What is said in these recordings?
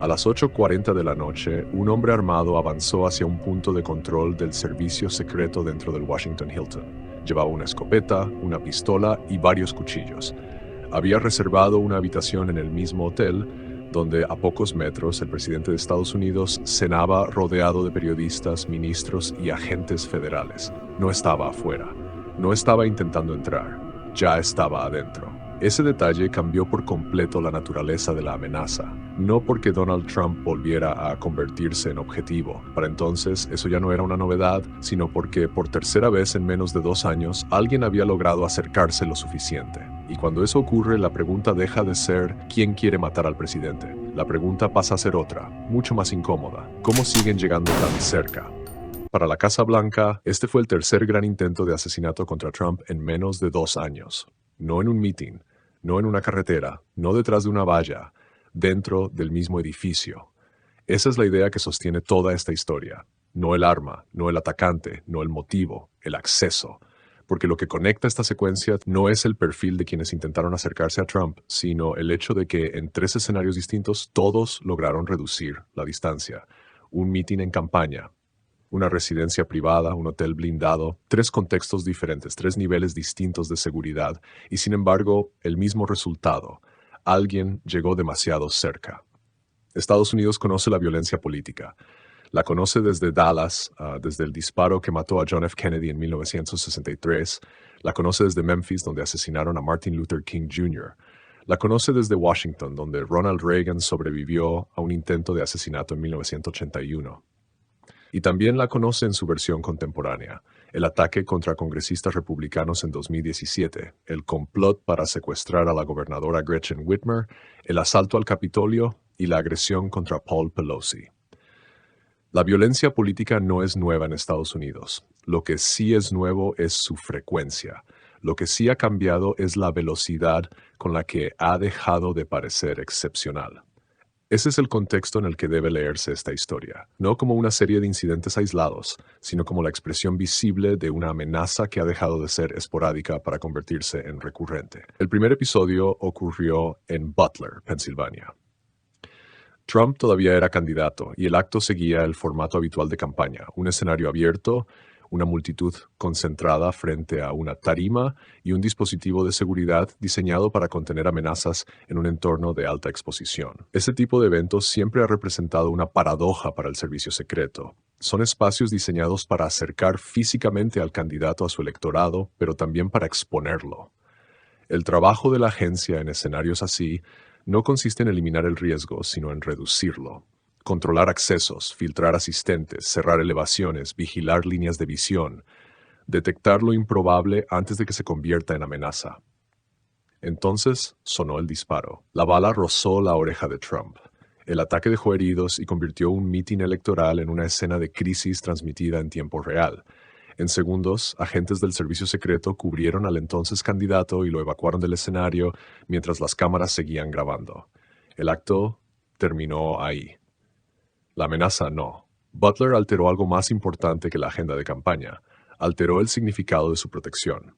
A las 8:40 de la noche, un hombre armado avanzó hacia un punto de control del servicio secreto dentro del Washington Hilton. Llevaba una escopeta, una pistola y varios cuchillos. Había reservado una habitación en el mismo hotel, donde a pocos metros el presidente de Estados Unidos cenaba rodeado de periodistas, ministros y agentes federales. No estaba afuera. No estaba intentando entrar. Ya estaba adentro. Ese detalle cambió por completo la naturaleza de la amenaza, no porque Donald Trump volviera a convertirse en objetivo. Para entonces, eso ya no era una novedad, sino porque por tercera vez en menos de 2 años, alguien había logrado acercarse lo suficiente. Y cuando eso ocurre, la pregunta deja de ser ¿quién quiere matar al presidente? La pregunta pasa a ser otra, mucho más incómoda. ¿Cómo siguen llegando tan cerca? Para la Casa Blanca, este fue el tercer gran intento de asesinato contra Trump en menos de 2 años. No en un mitin, no en una carretera, no detrás de una valla, dentro del mismo edificio. Esa es la idea que sostiene toda esta historia. No el arma, no el atacante, no el motivo, el acceso. Porque lo que conecta esta secuencia no es el perfil de quienes intentaron acercarse a Trump, sino el hecho de que en 3 escenarios distintos todos lograron reducir la distancia. Un mitin en campaña, una residencia privada, un hotel blindado, 3 contextos diferentes, 3 niveles distintos de seguridad, y sin embargo, el mismo resultado. Alguien llegó demasiado cerca. Estados Unidos conoce la violencia política. La conoce desde Dallas, desde el disparo que mató a John F. Kennedy en 1963. La conoce desde Memphis, donde asesinaron a Martin Luther King Jr. La conoce desde Washington, donde Ronald Reagan sobrevivió a un intento de asesinato en 1981. Y también la conoce en su versión contemporánea, el ataque contra congresistas republicanos en 2017, el complot para secuestrar a la gobernadora Gretchen Whitmer, el asalto al Capitolio y la agresión contra Paul Pelosi. La violencia política no es nueva en Estados Unidos. Lo que sí es nuevo es su frecuencia. Lo que sí ha cambiado es la velocidad con la que ha dejado de parecer excepcional. Ese es el contexto en el que debe leerse esta historia, no como una serie de incidentes aislados, sino como la expresión visible de una amenaza que ha dejado de ser esporádica para convertirse en recurrente. El primer episodio ocurrió en Butler, Pensilvania. Trump todavía era candidato y el acto seguía el formato habitual de campaña, un escenario abierto, una multitud concentrada frente a una tarima y un dispositivo de seguridad diseñado para contener amenazas en un entorno de alta exposición. Este tipo de eventos siempre ha representado una paradoja para el servicio secreto. Son espacios diseñados para acercar físicamente al candidato a su electorado, pero también para exponerlo. El trabajo de la agencia en escenarios así no consiste en eliminar el riesgo, sino en reducirlo. Controlar accesos, filtrar asistentes, cerrar elevaciones, vigilar líneas de visión, detectar lo improbable antes de que se convierta en amenaza. Entonces sonó el disparo. La bala rozó la oreja de Trump. El ataque dejó heridos y convirtió un mitin electoral en una escena de crisis transmitida en tiempo real. En segundos, agentes del servicio secreto cubrieron al entonces candidato y lo evacuaron del escenario mientras las cámaras seguían grabando. El acto terminó ahí. La amenaza no. Butler alteró algo más importante que la agenda de campaña. Alteró el significado de su protección.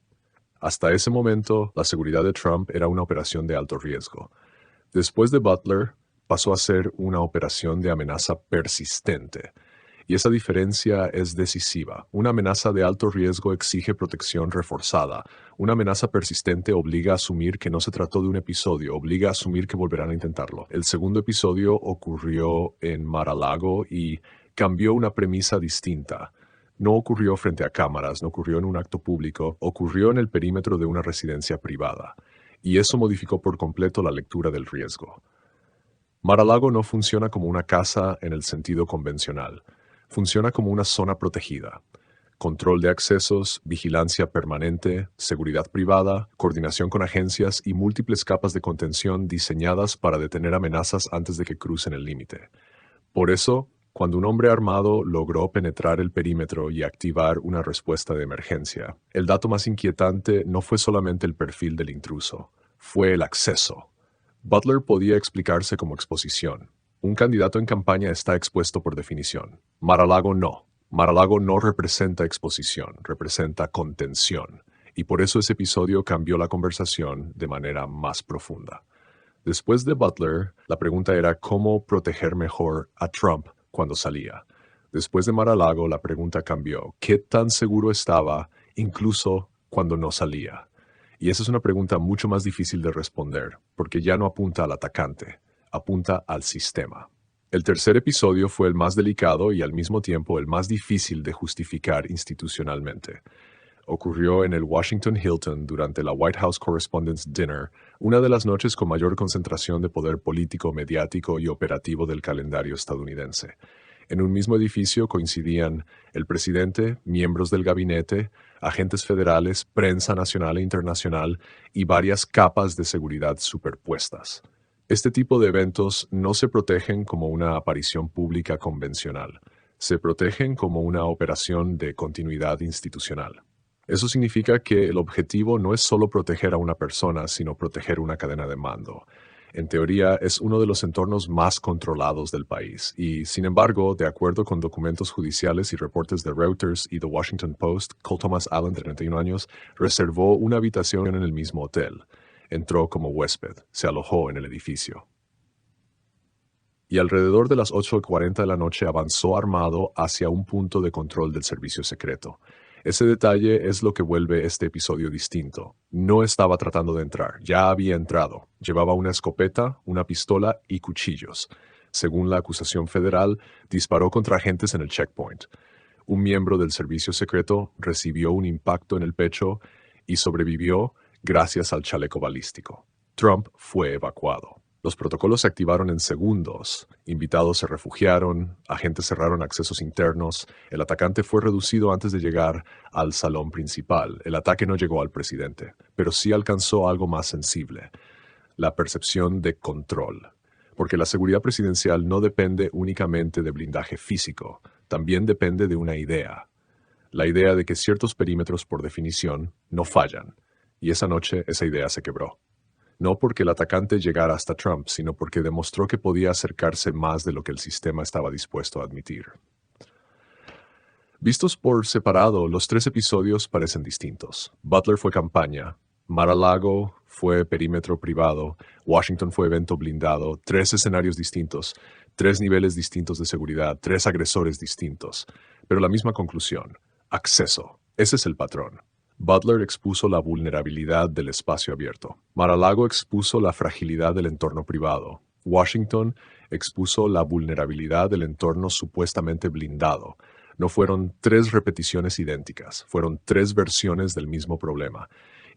Hasta ese momento, la seguridad de Trump era una operación de alto riesgo. Después de Butler, pasó a ser una operación de amenaza persistente. Y esa diferencia es decisiva. Una amenaza de alto riesgo exige protección reforzada. Una amenaza persistente obliga a asumir que no se trató de un episodio, obliga a asumir que volverán a intentarlo. El segundo episodio ocurrió en Mar-a-Lago y cambió una premisa distinta. No ocurrió frente a cámaras, no ocurrió en un acto público, ocurrió en el perímetro de una residencia privada. Y eso modificó por completo la lectura del riesgo. Mar-a-Lago no funciona como una casa en el sentido convencional. Funciona como una zona protegida. Control de accesos, vigilancia permanente, seguridad privada, coordinación con agencias y múltiples capas de contención diseñadas para detener amenazas antes de que crucen el límite. Por eso, cuando un hombre armado logró penetrar el perímetro y activar una respuesta de emergencia, el dato más inquietante no fue solamente el perfil del intruso, fue el acceso. Butler podía explicarse como exposición. Un candidato en campaña está expuesto por definición. Mar-a-Lago no. Mar-a-Lago no representa exposición, representa contención. Y por eso ese episodio cambió la conversación de manera más profunda. Después de Butler, la pregunta era cómo proteger mejor a Trump cuando salía. Después de Mar-a-Lago, la pregunta cambió. ¿Qué tan seguro estaba incluso cuando no salía? Y esa es una pregunta mucho más difícil de responder, porque ya no apunta al atacante, apunta al sistema. El tercer episodio fue el más delicado y al mismo tiempo el más difícil de justificar institucionalmente. Ocurrió en el Washington Hilton durante la White House Correspondents' Dinner, una de las noches con mayor concentración de poder político, mediático y operativo del calendario estadounidense. En un mismo edificio coincidían el presidente, miembros del gabinete, agentes federales, prensa nacional e internacional y varias capas de seguridad superpuestas. Este tipo de eventos no se protegen como una aparición pública convencional, se protegen como una operación de continuidad institucional. Eso significa que el objetivo no es solo proteger a una persona, sino proteger una cadena de mando. En teoría, es uno de los entornos más controlados del país y, sin embargo, de acuerdo con documentos judiciales y reportes de Reuters y The Washington Post, Cole Thomas Allen, de 31 años, reservó una habitación en el mismo hotel. Entró como huésped, se alojó en el edificio. Y alrededor de las 8:40 de la noche avanzó armado hacia un punto de control del servicio secreto. Ese detalle es lo que vuelve este episodio distinto. No estaba tratando de entrar, ya había entrado. Llevaba una escopeta, una pistola y cuchillos. Según la acusación federal, disparó contra agentes en el checkpoint. Un miembro del servicio secreto recibió un impacto en el pecho y sobrevivió gracias al chaleco balístico. Trump fue evacuado. Los protocolos se activaron en segundos, invitados se refugiaron, agentes cerraron accesos internos, el atacante fue reducido antes de llegar al salón principal. El ataque no llegó al presidente, pero sí alcanzó algo más sensible, la percepción de control. Porque la seguridad presidencial no depende únicamente de blindaje físico, también depende de una idea. La idea de que ciertos perímetros, por definición, no fallan. Y esa noche esa idea se quebró. No porque el atacante llegara hasta Trump, sino porque demostró que podía acercarse más de lo que el sistema estaba dispuesto a admitir. Vistos por separado, los tres episodios parecen distintos. Butler fue campaña, Mar-a-Lago fue perímetro privado, Washington fue evento blindado, tres escenarios distintos, tres niveles distintos de seguridad, tres agresores distintos. Pero la misma conclusión, acceso. Ese es el patrón. Butler expuso la vulnerabilidad del espacio abierto. Mar-a-Lago expuso la fragilidad del entorno privado. Washington expuso la vulnerabilidad del entorno supuestamente blindado. No fueron tres repeticiones idénticas, fueron tres versiones del mismo problema.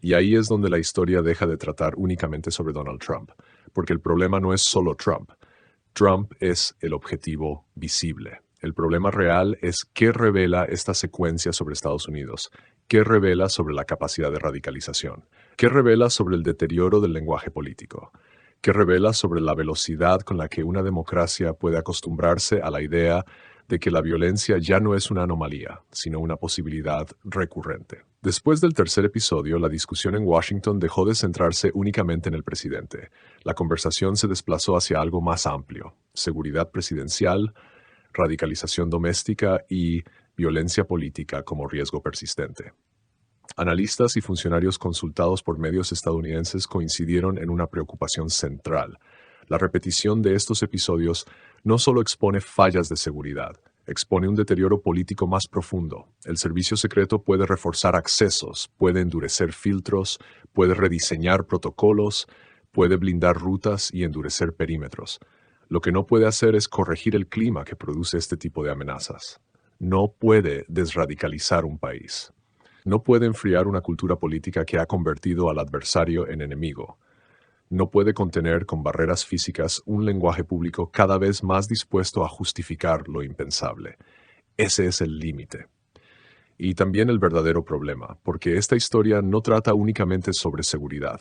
Y ahí es donde la historia deja de tratar únicamente sobre Donald Trump, porque el problema no es solo Trump. Trump es el objetivo visible. El problema real es qué revela esta secuencia sobre Estados Unidos, qué revela sobre la capacidad de radicalización, qué revela sobre el deterioro del lenguaje político, qué revela sobre la velocidad con la que una democracia puede acostumbrarse a la idea de que la violencia ya no es una anomalía, sino una posibilidad recurrente. Después del tercer episodio, la discusión en Washington dejó de centrarse únicamente en el presidente. La conversación se desplazó hacia algo más amplio: seguridad presidencial, radicalización doméstica y violencia política como riesgo persistente. Analistas y funcionarios consultados por medios estadounidenses coincidieron en una preocupación central. La repetición de estos episodios no solo expone fallas de seguridad, expone un deterioro político más profundo. El servicio secreto puede reforzar accesos, puede endurecer filtros, puede rediseñar protocolos, puede blindar rutas y endurecer perímetros. Lo que no puede hacer es corregir el clima que produce este tipo de amenazas. No puede desradicalizar un país. No puede enfriar una cultura política que ha convertido al adversario en enemigo. No puede contener con barreras físicas un lenguaje público cada vez más dispuesto a justificar lo impensable. Ese es el límite. Y también el verdadero problema, porque esta historia no trata únicamente sobre seguridad.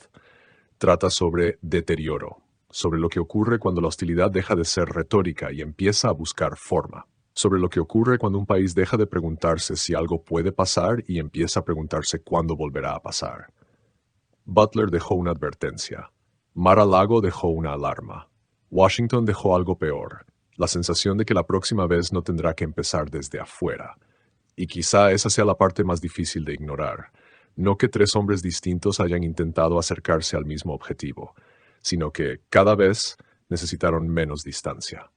Trata sobre deterioro, sobre lo que ocurre cuando la hostilidad deja de ser retórica y empieza a buscar forma, sobre lo que ocurre cuando un país deja de preguntarse si algo puede pasar y empieza a preguntarse cuándo volverá a pasar. Butler dejó una advertencia. Mar-a-Lago dejó una alarma. Washington dejó algo peor, la sensación de que la próxima vez no tendrá que empezar desde afuera. Y quizá esa sea la parte más difícil de ignorar. No que tres hombres distintos hayan intentado acercarse al mismo objetivo, sino que cada vez necesitaron menos distancia.